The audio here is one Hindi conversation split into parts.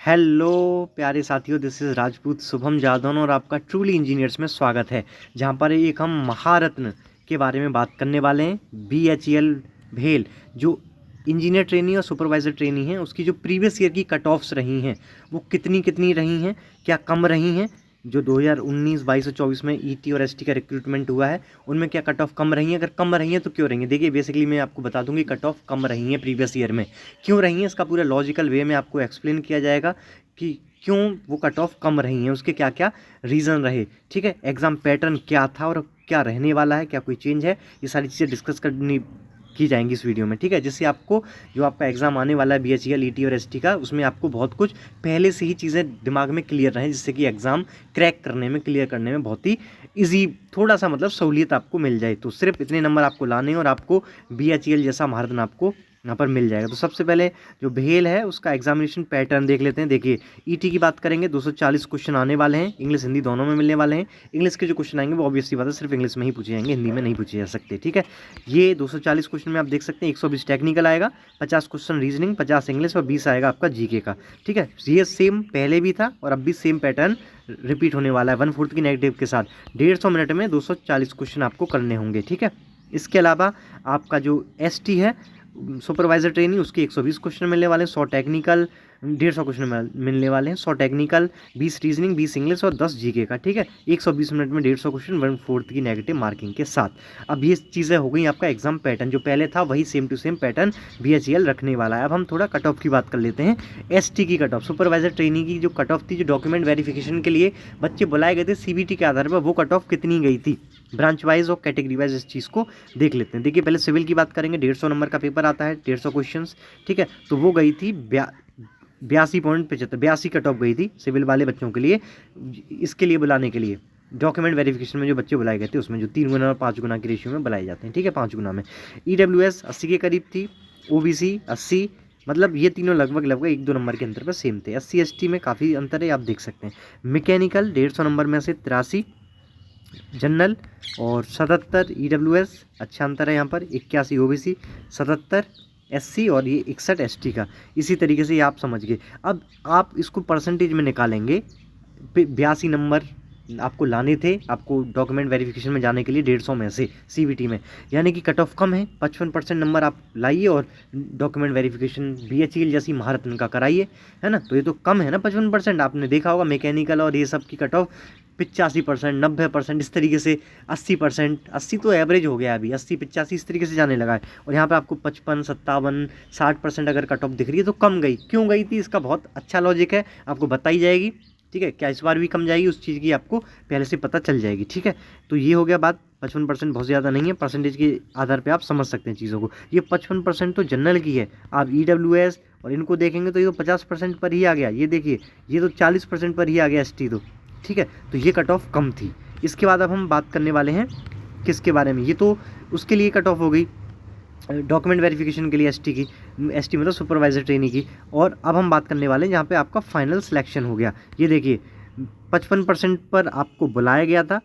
हेलो प्यारे साथियों, दिस इज़ राजपूत शुभम जादौन और आपका ट्रूली इंजीनियर्स में स्वागत है। जहां पर एक हम महारत्न के बारे में बात करने वाले हैं। BHEL भेल जो इंजीनियर ट्रेनी और सुपरवाइज़र ट्रेनी हैं, उसकी जो प्रीवियस ईयर की कट ऑफ्स रही हैं वो कितनी रही हैं, क्या कम रही हैं। जो 2019, 22 और 24 में ET और ST का रिक्रूटमेंट हुआ है उनमें क्या कट ऑफ कम रही हैं, अगर कम रही हैं तो क्यों रही हैं। देखिए बेसिकली मैं आपको बता दूंगी कट ऑफ कम रही हैं प्रीवियस ईयर में, क्यों रही हैं इसका पूरा लॉजिकल वे में आपको एक्सप्लेन किया जाएगा कि क्यों वो कट ऑफ कम रही हैं, उसके क्या क्या रीज़न रहे। ठीक है, एग्ज़ाम पैटर्न क्या था और क्या रहने वाला है, क्या कोई चेंज है, ये सारी चीज़ें डिस्कस करनी की जाएंगी इस वीडियो में। ठीक है, जिससे आपको जो आपका एग्ज़ाम आने वाला है BHEL, ET और ST का, उसमें आपको बहुत कुछ पहले से ही चीज़ें दिमाग में क्लियर रहें, जिससे कि एग्ज़ाम क्रैक करने में, क्लियर करने में बहुत ही ईजी, थोड़ा सा मतलब सहूलियत आपको मिल जाए। तो सिर्फ इतने नंबर आपको लाने हैं और आपको BHEL जैसा महारथन आपको यहाँ पर मिल जाएगा। तो सबसे पहले जो भेल है उसका एग्जामिनेशन पैटर्न देख लेते हैं। देखिए ET की बात करेंगे, 240 क्वेश्चन आने वाले हैं, इंग्लिश हिंदी दोनों में मिलने वाले हैं। इंग्लिश के जो क्वेश्चन आएंगे वो ऑब्वियसली बात है सिर्फ इंग्लिश में ही पूछे जाएंगे, हिंदी में नहीं पूछे जा सकते। ठीक है, ये 240 क्वेश्चन में आप देख सकते हैं 120 टेक्निकल आएगा, 50 क्वेश्चन रीजनिंग, 50 इंग्लिश और 20 आएगा आपका GK का। ठीक है, ये सेम पहले भी था और अब भी सेम पैटर्न रिपीट होने वाला है 1/4 की नेगेटिव के साथ। 150 मिनट में 240 क्वेश्चन आपको करने होंगे। ठीक है, इसके अलावा आपका जो ST है सुपरवाइजर ट्रेनी, उसके 120 क्वेश्चन मिलने वाले हैं, 100 टेक्निकल, 150 क्वेश्चन मिलने वाले हैं, 100 टेक्निकल, 20 रीजनिंग, 20 इंग्लिश और 10 GK का। ठीक है, 120 मिनट में 150 क्वेश्चन 1/4 की नेगेटिव मार्किंग के साथ। अब ये चीज़ें हो गई आपका एग्जाम पैटर्न, जो पहले था वही same to same pattern BHEL रखने वाला है। अब हम थोड़ा कट ऑफ की बात कर लेते हैं। ST की कट ऑफ, सुपरवाइजर ट्रेनी की जो कट ऑफ थी, जो डॉक्यूमेंट वेरिफिकेशन के लिए बच्चे बुलाए गए थे CBT के आधार पर, वो कट ऑफ कितनी गई थी ब्रांच वाइज और कैटेगरी वाइज, इस चीज़ को देख लेते हैं। देखिए पहले सिविल की बात करेंगे, 150 नंबर का पेपर आता है, 150 क्वेश्चन। ठीक है, तो वो गई थी 82.75, 82 कट ऑफ गई थी सिविल वाले बच्चों के लिए। इसके लिए बुलाने के लिए डॉक्यूमेंट वेरिफिकेशन में जो बच्चे बुलाए गए थे उसमें जो 3 गुना और 5 गुना की रेशियो में बुलाए जाते हैं। ठीक है, 5 गुना में। EWS 80 के करीब थी, OBC 80, मतलब ये तीनों लगभग 1-2 नंबर के अंतर पर सेम थे। SC ST में काफ़ी अंतर है, आप देख सकते हैं। मैकेनिकल 150 नंबर में से 83, जनरल और 77 EWS, अच्छा अंतर है यहाँ पर। 81 OBC, 77 SC और ये 61 ST का। इसी तरीके से ये आप समझ गए। अब आप इसको परसेंटेज में निकालेंगे, 82 नंबर आपको लाने थे आपको डॉक्यूमेंट वेरिफिकेशन में जाने के लिए 150 में से CBT में, यानी कि कट ऑफ कम है। 55% नंबर आप लाइए और डॉक्यूमेंट वेरिफिकेशन BHEL जैसी महारत्न का कराइए, है ना। तो ये तो कम है ना 55%। आपने देखा होगा मैकेनिकल और ये सब की कट ऑफ 85%, 90%, इस तरीके से 80%, 80 तो एवरेज हो गया अभी, 80, 85 इस तरीके से जाने लगा है। और यहाँ पे आपको 55, 57, 60% अगर कट ऑफ दिख रही है तो कम गई, क्यों गई थी इसका बहुत अच्छा लॉजिक है, आपको बताई जाएगी। ठीक है, क्या इस बार भी कम जाएगी उस चीज़ की आपको पहले से पता चल जाएगी। ठीक है, तो ये हो गया बात। 55% बहुत ज़्यादा नहीं है, परसेंटेज के आधार पे आप समझ सकते हैं चीज़ों को। ये 55% तो जनरल की है, आप EWS और इनको देखेंगे तो ये तो 50% पर ही आ गया। ये देखिए ये तो 40% पर ही आ गया ST तो। ठीक है, तो ये कट ऑफ कम थी। इसके बाद अब हम बात करने वाले हैं किसके बारे में, ये तो उसके लिए कट ऑफ हो गई डॉक्यूमेंट वेरिफिकेशन के लिए ST की, ST मतलब सुपरवाइजर ट्रेनी की। और अब हम बात करने वाले हैं जहाँ पे आपका फाइनल सिलेक्शन हो गया। ये देखिए 55% पर आपको बुलाया गया था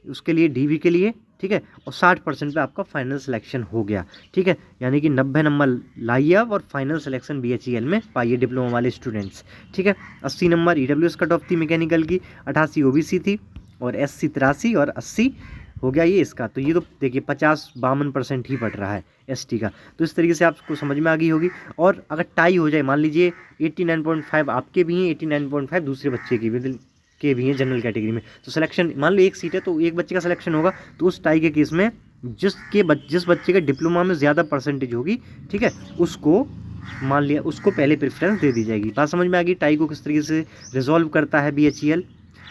उसके लिए DV के लिए। ठीक है, और 60% पे आपका फाइनल सिलेक्शन हो गया। ठीक है, यानी कि 90 नंबर लाइए आप और फाइनल सिलेक्शन BHEL में पाइए डिप्लोमा वाले स्टूडेंट्स। ठीक है, 80 नंबर EWS कट ऑफ थी मैकेनिकल की, 88 OBC थी और SC 83 और 80 हो गया ये इसका। तो ये तो देखिए 52% ही पड़ रहा है ST का। तो इस तरीके से आपको समझ में आ गई होगी। और अगर टाई हो जाए, मान लीजिए 89.5 आपके भी हैं, 89.5 दूसरे बच्चे के भी हैं जनरल कैटेगरी में, तो सिलेक्शन मान लो एक सीट है तो एक बच्चे का सिलेक्शन होगा, तो उस टाई के केस में जिस बच्चे के डिप्लोमा में ज़्यादा परसेंटेज होगी, ठीक है, उसको मान लिया उसको पहले प्रेफरेंस दे दी जाएगी। बात समझ में आ गई टाई को किस तरीके से रिजॉल्व करता है BHEL।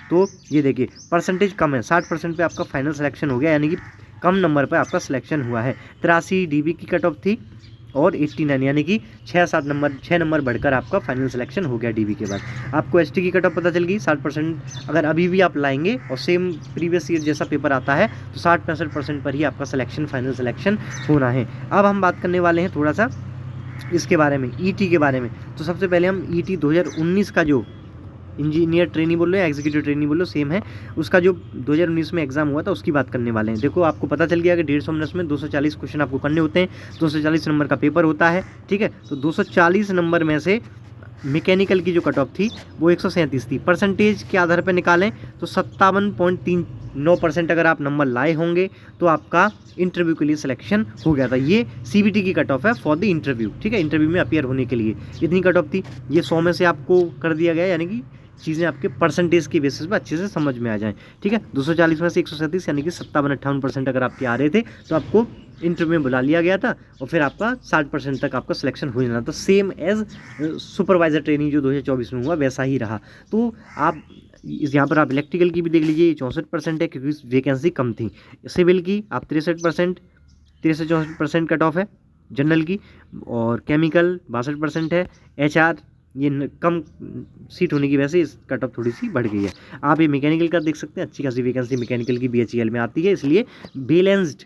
तो ये देखिए परसेंटेज कम है, 60% पे आपका फाइनल सिलेक्शन हो गया, यानी कि कम नंबर पर आपका सिलेक्शन हुआ है। 83 DB की कट ऑफ थी और 89, यानी कि 6 नंबर बढ़कर आपका फाइनल सिलेक्शन हो गया DB के बाद। आपको ST की कट ऑफ पता चल गई 60%। अगर अभी भी आप लाएंगे और सेम प्रीवियस ईयर जैसा पेपर आता है तो 60-65% पर ही आपका सिलेक्शन, फाइनल सिलेक्शन होना है। अब हम बात करने वाले हैं थोड़ा सा इसके बारे में, ET के बारे में। तो सबसे पहले हम ET 2019 का जो इंजीनियर ट्रेनी बोल लो या एग्जीक्यूटिव ट्रेनी बोल लो, सेम है, उसका जो 2019 में एग्जाम हुआ था उसकी बात करने वाले हैं। देखो आपको पता चल गया कि 150 मिनट में 240 क्वेश्चन आपको करने होते हैं, 240 नंबर का पेपर होता है। ठीक है, तो 240 नंबर में से मैकेनिकल की जो कट ऑफ थी वो 137 थी। परसेंटेज के आधार पर निकालें तो 57.39% अगर आप नंबर लाए होंगे तो आपका इंटरव्यू के लिए सिलेक्शन हो गया था। ये CBT की कट ऑफ है फॉर द इंटरव्यू, ठीक है, इंटरव्यू में अपीयर होने के लिए इतनी कट ऑफ थी। ये 100 में से आपको कर दिया गया, यानी कि चीज़ें आपके परसेंटेज की बेसिस पे अच्छे से समझ में आ जाएं, ठीक है। 240 में से 137 यानी कि 57-58% अगर आपके आ रहे थे तो आपको इंटरव्यू में बुला लिया गया था और फिर आपका 60% तक आपका सिलेक्शन हो जाना था। सेम एज सुपरवाइजर ट्रेनिंग जो 2024 में हुआ वैसा ही रहा। तो आप यहाँ पर आप इलेक्ट्रिकल की भी देख लीजिए, 64% है क्योंकि वैकेंसी कम थी। सिविल की आप 63%, 63-64% कट ऑफ है जनरल की, और केमिकल 62% है। HR ये कम सीट होने की वजह से इस कट ऑफ थोड़ी सी बढ़ गई है। आप ये मैकेनिकल का देख सकते हैं, अच्छी खासी वैकेंसी मैकेनिकल की BHEL में आती है, इसलिए बैलेंस्ड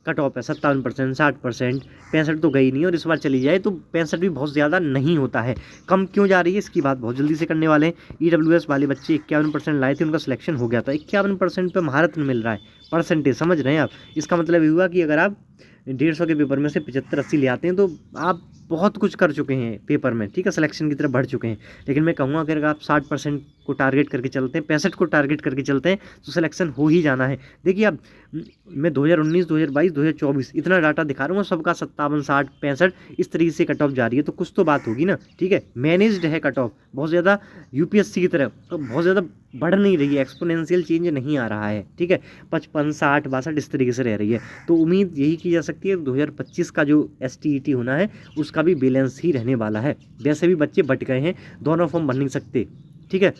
कट ऑफ है 57%, 60%, 65 तो गई नहीं, और इस बार चली जाए तो 65 भी बहुत ज़्यादा नहीं होता है। कम क्यों जा रही है इसकी बात बहुत जल्दी से करने वाले हैं। EWS वाले बच्चे 51% लाए थे, उनका सिलेक्शन हो गया था। 51% पे महारत्न मिल रहा है, परसेंटेज समझ रहे हैं आप। इसका मतलब ये हुआ कि अगर आप 150 के पेपर में से 75-80 ले आते हैं तो आप बहुत कुछ कर चुके हैं पेपर में, ठीक है, सिलेक्शन की तरफ बढ़ चुके हैं। लेकिन मैं कहूँगा अगर आप 60% को टारगेट करके चलते हैं, 65 को टारगेट करके चलते हैं तो सिलेक्शन हो ही जाना है। देखिए अब मैं 2019, 2022, 2024 इतना डाटा दिखा रहा हूँ, सबका 57, 60, 65 इस तरीके से कट ऑफ जा रही है, तो कुछ तो बात होगी ना, ठीक है। मैनेज्ड है कट ऑफ, बहुत ज़्यादा UPSC की तरह तो बहुत ज़्यादा बढ़ नहीं रही है, एक्सपोनेंशियल चेंज नहीं आ रहा है, ठीक है। 55, 60, 62 इस तरीके से रह रही है। तो उम्मीद यही की जा सकती है 2025 का जो STET होना है उसका भी बैलेंस ही रहने वाला है। वैसे भी बच्चे बट गए हैं, दोनों फॉर्म भर नहीं सकते, ठीक है।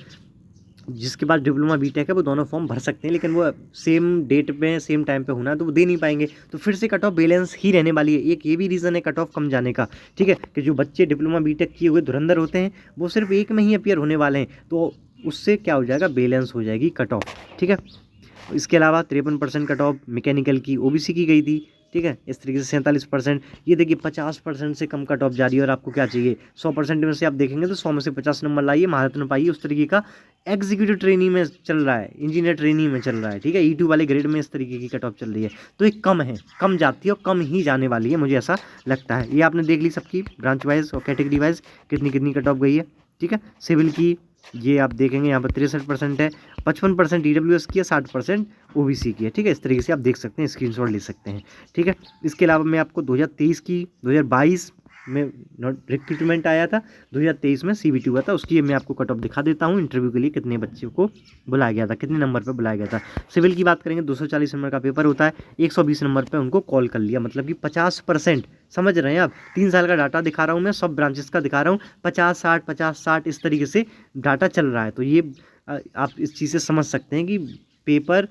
जिसके बाद डिप्लोमा BTech है वो दोनों फॉर्म भर सकते हैं, लेकिन वो सेम डेट पे सेम टाइम पे होना है तो वो दे नहीं पाएंगे, तो फिर से कट ऑफ बैलेंस ही रहने वाली है। एक ये भी रीज़न है कट ऑफ कम जाने का, ठीक है, कि जो बच्चे डिप्लोमा BTech किए हुए धुरंधर होते हैं वो सिर्फ एक में ही अपीयर होने वाले हैं, तो उससे क्या हो जाएगा, बैलेंस हो जाएगी कट ऑफ, ठीक है। इसके अलावा 53% कट ऑफ मैकेनिकल की OBC की गई थी, ठीक है। इस तरीके से 47%, ये देखिए 50% से कम कट ऑफ जा रही है। और आपको क्या चाहिए, 100% में से आप देखेंगे तो 100 में से 50 नंबर लाइए, महारत्न पाइए। उस तरीके का एग्जीक्यूटिव ट्रेनिंग में चल रहा है, इंजीनियर ट्रेनिंग में चल रहा है, ठीक है। E2 वाले ग्रेड में इस तरीके की कट ऑफ चल रही है, तो ये कम है, कम जाती है और कम ही जाने वाली है, मुझे ऐसा लगता है। ये आपने देख ली सबकी ब्रांच वाइज और कैटेगरी वाइज कितनी कितनी कट ऑफ गई है, ठीक है। सिविल की ये आप देखेंगे यहाँ पर 63% है, 55% EWS की है, 60% OBC की है, ठीक है। इस तरीके से आप देख सकते हैं, स्क्रीनशॉट ले सकते हैं, ठीक है। इसके अलावा मैं आपको 2023 की, 2022 में रिक्रूटमेंट आया था, 2023 में CBT हुआ था, उसकी मैं आपको कट ऑफ दिखा देता हूँ। इंटरव्यू के लिए कितने बच्चों को बुलाया गया था, कितने नंबर पर बुलाया गया था। सिविल की बात करेंगे 240 नंबर का पेपर होता है, 120 नंबर पर उनको कॉल कर लिया, मतलब कि 50%, समझ रहे हैं आप। 3 साल का डाटा दिखा रहा हूँ मैं, सब ब्रांचेस का दिखा रहा हूँ, 50-60, 50-60 इस तरीके से डाटा चल रहा है। तो ये आप इस चीज़ से समझ सकते हैं कि पेपर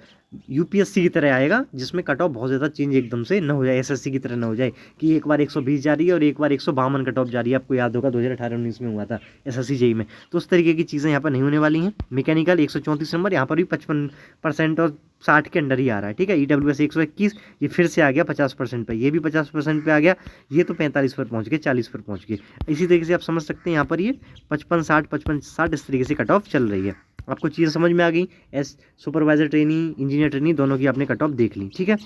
UPSC की तरह आएगा, जिसमें कट ऑफ बहुत ज़्यादा चेंज एकदम से न हो जाए, SSC की तरह न हो जाए कि एक बार 120 जा रही है और एक बार 152 कट ऑफ जा रही है। आपको याद होगा 2018-19 में हुआ था SSC JEE में, तो उस तरीके की चीज़ें यहाँ पर नहीं होने वाली हैं। मैकेनिकल 134 नंबर, यहाँ पर भी 55% और 60 के अंडर ही आ रहा है, ठीक है। EWS 121, ये फिर से आ गया 50% पे, ये भी 50% पे आ गया, ये तो 45 पर पहुँच गए, 40 पर पहुँच गए। इसी तरीके से आप समझ सकते हैं यहाँ पर ये 55-60, 55-60 इस तरीके से कट ऑफ चल रही है। आपको चीज़ें समझ में आ गई, सुपरवाइजर ट्रेनिंग, इंजीनियर ट्रेनिंग दोनों की आपने कट ऑफ देख ली, ठीक है।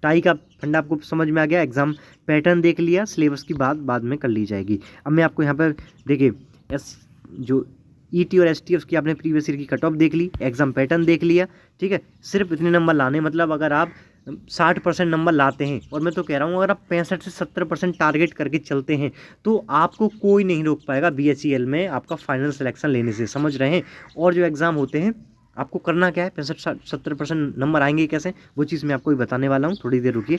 टाई का फंडा आपको समझ में आ गया, एग्जाम पैटर्न देख लिया, सिलेबस की बात बाद में कर ली जाएगी। अब मैं आपको यहाँ पर देखिए जो ET और ST उसकी आपने प्रीवियस ईयर की कट ऑफ देख ली, एग्जाम पैटर्न देख लिया, ठीक है। सिर्फ इतने नंबर लाने, मतलब अगर आप 60% नंबर लाते हैं, और मैं तो कह रहा हूँ अगर आप 65 से 70% टारगेट करके चलते हैं तो आपको कोई नहीं रोक पाएगा BHEL में आपका फाइनल सिलेक्शन लेने से, समझ रहे हैं। और जो एग्ज़ाम होते हैं आपको करना क्या है, 65-70% नंबर आएंगे कैसे, वो चीज़ मैं आपको बताने वाला हूँ, थोड़ी देर रुकिए।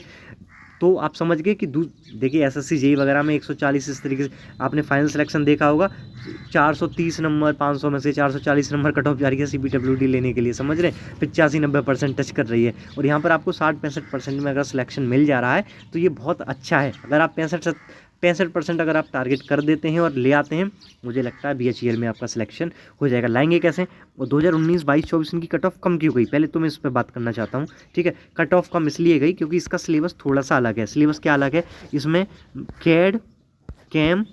तो आप समझ गए कि देखिए SSC JEE वगैरह में 140 इस तरीके से आपने फाइनल सिलेक्शन देखा होगा, 430 नंबर, 500 में से 440 नंबर कट ऑफ जा रही है CPWD लेने के लिए, समझ रहे हैं। 85-90% टच कर रही है, और यहाँ पर आपको 60-65% में अगर सिलेक्शन मिल जा रहा है तो ये बहुत अच्छा है। अगर आप 65% अगर आप टारगेट कर देते हैं और ले आते हैं, मुझे लगता है BHEL में आपका सिलेक्शन हो जाएगा। लाएंगे कैसे, और 2019, 22, 24 इनकी कट ऑफ कम क्यों गई, पहले तो मैं इस पर बात करना चाहता हूँ, ठीक है। कट ऑफ कम इसलिए गई क्योंकि इसका सिलेबस थोड़ा सा अलग है। सिलेबस क्या अलग है, इसमें CAD, CAM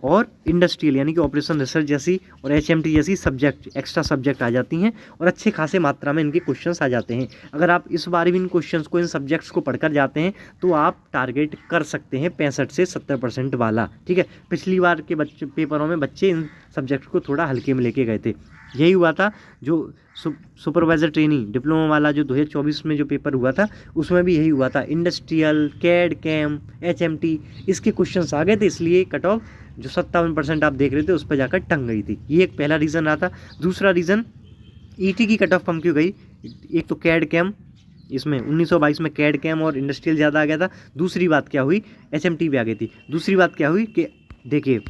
और इंडस्ट्रियल यानी कि ऑपरेशन रिसर्च जैसी और HMT जैसी सब्जेक्ट एक्स्ट्रा सब्जेक्ट आ जाती हैं और अच्छे खासे मात्रा में इनके क्वेश्चंस आ जाते हैं। अगर आप इस बार भी इन क्वेश्चंस को इन सब्जेक्ट्स को पढ़कर जाते हैं तो आप टारगेट कर सकते हैं 65 से 70% वाला। ठीक है, पिछली बार के बच्चे पेपरों में बच्चे इन सब्जेक्ट को थोड़ा हल्के में लेके गए थे। यही हुआ था जो सुपरवाइजर ट्रेनिंग डिप्लोमा वाला जो 2024 में जो पेपर हुआ था उसमें भी यही हुआ था। इंडस्ट्रियल, कैड कैम, HMT इसके क्वेश्चंस आ गए थे, इसलिए कट ऑफ जो 57% आप देख रहे थे उस पर जाकर टंग गई थी। ये एक पहला रीज़न रहा था। दूसरा रीज़न ET की कट ऑफ कम क्यों गई? एक तो कैड कैम, इसमें 1922 में कैड कैम और इंडस्ट्रियल ज़्यादा आ गया था। दूसरी बात क्या हुई, HMT भी आ गई थी। दूसरी बात क्या हुई कि देखिए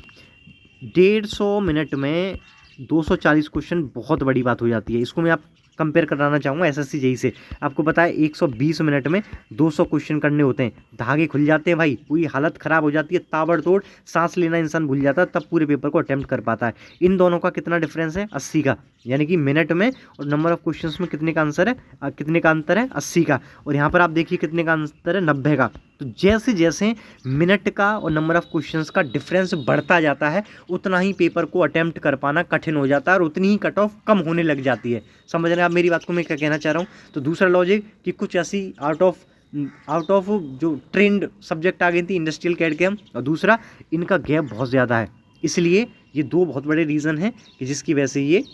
150 मिनट में 240 क्वेश्चन बहुत बड़ी बात हो जाती है। इसको मैं आप कंपेयर कराना चाहूँगा SSC JEE से। आपको पता है 120 मिनट में 200 क्वेश्चन करने होते हैं, धागे खुल जाते हैं भाई, पूरी हालत ख़राब हो जाती है, ताबड़तोड़ सांस लेना इंसान भूल जाता है, तब पूरे पेपर को अटेम्प्ट कर पाता है। इन दोनों का कितना डिफरेंस है? 80 का, यानी कि मिनट में और नंबर ऑफ क्वेश्चंस में कितने का आंसर है, कितने का अंतर है? 80 का। और यहाँ पर आप देखिए कितने का अंतर है? 90 का। तो जैसे जैसे मिनट का और नंबर ऑफ क्वेश्चंस का डिफरेंस बढ़ता जाता है उतना ही पेपर को अटेम्प्ट कर पाना कठिन हो जाता है और उतनी ही कट ऑफ कम होने लग जाती है। समझ रहे हैं आप मेरी बात को मैं क्या कहना चाह रहा हूँ? तो दूसरा लॉजिक कि कुछ ऐसी आउट ऑफ जो ट्रेंड सब्जेक्ट आ गई थी इंडस्ट्रियल, कैड कैम, और दूसरा इनका गैप बहुत ज़्यादा है। इसलिए ये दो बहुत बड़े रीज़न हैं कि जिसकी वजह से ये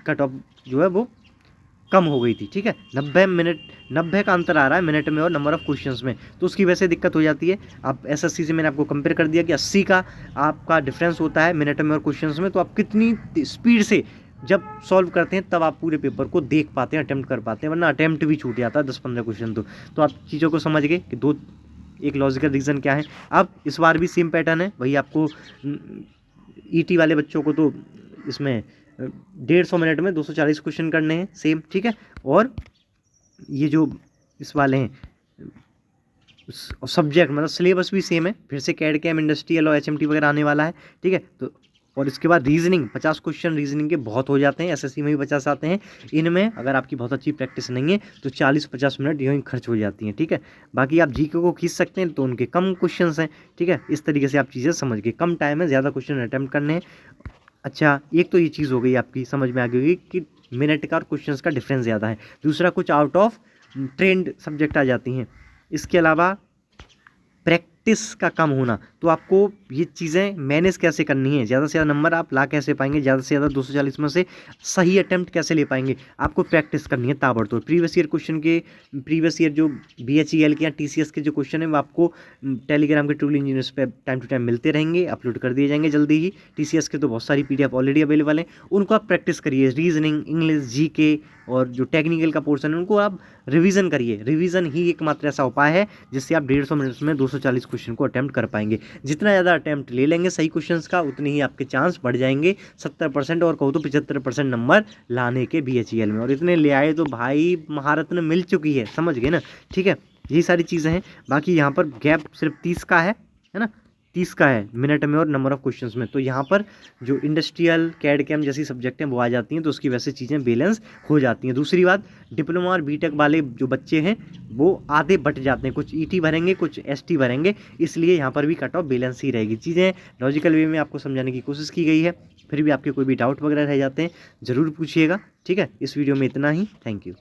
कट ऑफ जो है वो कम हो गई थी। ठीक है, 90 का अंतर आ रहा है मिनट में और नंबर ऑफ क्वेश्चंस में, तो उसकी वजह से दिक्कत हो जाती है। आप SSC से मैंने आपको कंपेयर कर दिया कि 80 का आपका डिफरेंस होता है मिनट में और क्वेश्चंस में, तो आप कितनी स्पीड से जब सॉल्व करते हैं तब आप पूरे पेपर को देख पाते हैं, अटेम्प्ट कर पाते हैं, वरना अटेम्प्ट भी छूट जाता है 10-15 क्वेश्चन। तो आप चीज़ों को समझ गए कि दो एक लॉजिकल रीज़न क्या है। अब इस बार भी सेम पैटर्न है वही, आपको ET वाले बच्चों को तो इसमें 150 मिनट में 240 क्वेश्चन करने हैं सेम। ठीक है, और ये जो इस वाले हैं सब्जेक्ट मतलब सिलेबस भी सेम है, फिर से कैड कैम, इंडस्ट्रियल और HMT वगैरह आने वाला है। ठीक है, तो और इसके बाद रीजनिंग 50 क्वेश्चन रीजनिंग के बहुत हो जाते हैं, SSC में भी 50 आते हैं। इनमें अगर आपकी बहुत अच्छी प्रैक्टिस नहीं है तो 40-50 मिनट यूँ ही खर्च हो जाती हैं। ठीक है, बाकी आप GK को खींच सकते हैं तो उनके कम क्वेश्चन हैं। ठीक है, इस तरीके से आप चीज़ें समझ गए, कम टाइम में ज़्यादा क्वेश्चन अटैम्प्ट करने हैं। अच्छा, एक तो ये चीज़ हो गई आपकी समझ में आ गई होगी कि मिनट का और क्वेश्चंस का डिफरेंस ज़्यादा है। दूसरा कुछ आउट ऑफ ट्रेंड सब्जेक्ट आ जाती हैं। इसके अलावा प्रैक्टिस का कम होना, तो आपको ये चीज़ें मैनेज कैसे करनी है, ज़्यादा से ज़्यादा नंबर आप ला कैसे पाएंगे, ज़्यादा से ज़्यादा 240 में से सही अटेम्प्ट कैसे ले पाएंगे, आपको प्रैक्टिस करनी है ताबड़तोड़। प्रीवियस ईयर क्वेश्चन के, प्रीवियस ईयर जो BHEL के या TCS के जो क्वेश्चन है वो आपको टेलीग्राम के टूल इंजीनियर्स पे टाइम टू टाइम मिलते रहेंगे, अपलोड कर दिए जाएंगे जल्दी ही। TCS के तो बहुत सारी PDF ऑलरेडी अवेलेबल हैं, उनको आप प्रैक्टिस करिए। रीजनिंग, इंग्लिश, GK और जो टेक्निकल का पोर्शन है उनको आप रिवीजन करिए। रिवीजन ही एकमात्र ऐसा उपाय है जिससे आप 150 मिनट्स में 240 क्वेश्चन को अटेम्प्ट कर पाएंगे। जितना ज़्यादा अटेम्प्ट ले लेंगे सही क्वेश्चंस का उतनी ही आपके चांस बढ़ जाएंगे 70% और कहूँ तो 75% नंबर लाने के BHEL में। और इतने ले आए तो भाई महारत ने मिल चुकी है, समझ गए ना? ठीक है, यही सारी चीज़ें हैं। बाकी यहाँ पर गैप सिर्फ 30 का है ना, 30 का है मिनट में और नंबर ऑफ क्वेश्चंस में। तो यहाँ पर जो इंडस्ट्रियल, कैड कैम जैसी सब्जेक्ट हैं वो आ जाती हैं, तो उसकी वजह से चीज़ें बैलेंस हो जाती हैं। दूसरी बात, डिप्लोमा और BTech वाले जो बच्चे हैं वो आधे बट जाते हैं, कुछ ET भरेंगे कुछ ST भरेंगे, इसलिए यहाँ पर भी कट ऑफ बैलेंस ही रहेगी। चीज़ें लॉजिकल वे में आपको समझाने की कोशिश की गई है। फिर भी आपके कोई भी डाउट वगैरह रह जाते हैं ज़रूर पूछिएगा। ठीक है, इस वीडियो में इतना ही। Thank you.